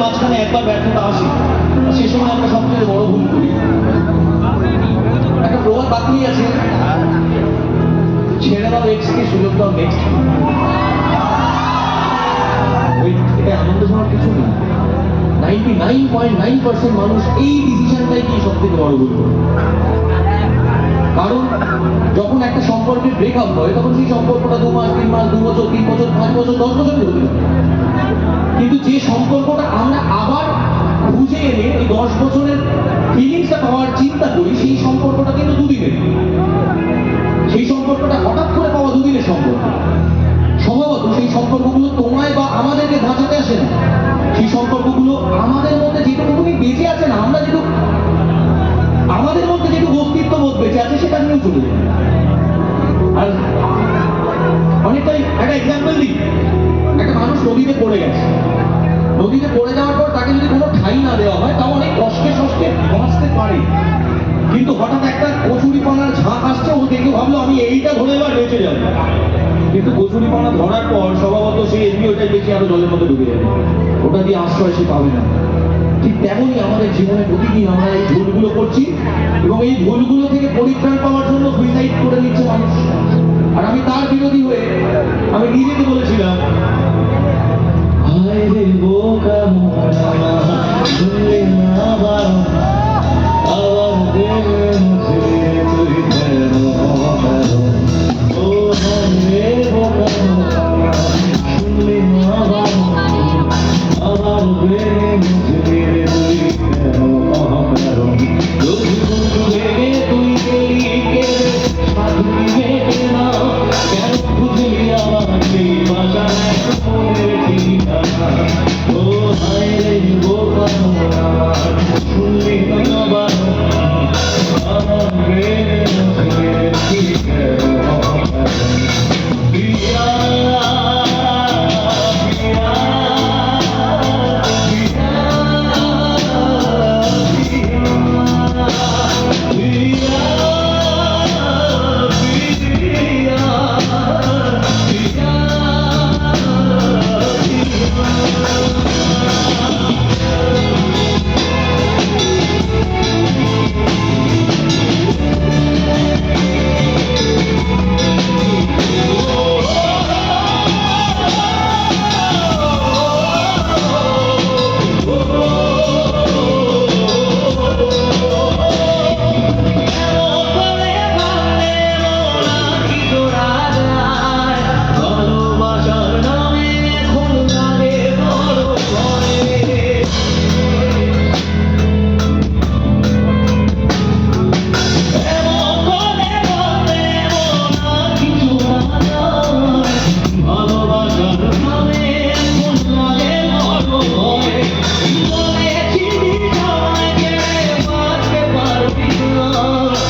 মাঝখানে একবার ব্যর্থতা আসে, সে সময় আমরা সবচেয়ে বড় ভুল করি। একটা প্রবাদ বাকি আছে, ছেড়ে দাও এক্সকে, সুযোগ দাও নেক্সট। এটা আনন্দজনক কিছু না। 99.9% মানুষ এই ডিসিশনটাই কি সব থেকে বড় ভুল করে। কারণ যখন একটা সম্পর্কে ব্রেকআপ হয় তখন সেই সম্পর্কটা 2 মাস, 3 মাস, 2 বছর, 3 বছর, 5 বছর, 10 বছর হতে পারে। কিন্তু যে সম্পর্কটা আমরা আবার খুঁজে এনে এই 10 বছরের ফিলিংসটা পাওয়ার চিন্তা করি, সেই সম্পর্কটা কিন্তু দুদিনের। সেই সম্পর্কটা হঠাৎ করে পাওয়া দুদিনের সম্পর্ক। স্বভাবত সেই সম্পর্কগুলো তোমায় বা আমাদেরকে বাঁচাতে আসে না। সেই সম্পর্কগুলো আমাদের মধ্যে যেটুকুনি বেঁচে আছে না, আমরা যেটুকু আমাদের মধ্যে যেটুকু অস্তিত্ব বোধ বেঁচে আছে সেটা নিয়েও চলে যায়। আর অনেকটাই একটা এক্সাম্পল দিই, একটা মানুষ নদীতে পড়ে গেছে। নদীতে পড়ে যাওয়ার পর তাকে যদি কোনো ঠাঁই না দেওয়া হয় তাও অনেক কষ্টে সষ্টে বাঁচতে পারে। কিন্তু হঠাৎ একটা কচুরিপানার ঝাঁক আসছে, ও দেখে ভাবলো আমি এইটা ধরে এবার বেঁচে যাবো। কিন্তু কচুরিপানা ধরার পর স্বভাবত সে এমনি ওটাই বেশি আরো জলের মধ্যে ডুবে যাবে, ওটা দিয়ে আশ্রয় সে পাবে না। ঠিক তেমনই আমাদের জীবনে প্রতিদিন আমরা এই ভুলগুলো করছি এবং এই ভুলগুলো থেকে পরিত্রাণ পাওয়ার জন্য সুইসাইড করে নিচ্ছে মানুষ। আর আমি তার বিরোধী হয়ে আমি নিজেকে বলেছিলাম, হায় রে বোকা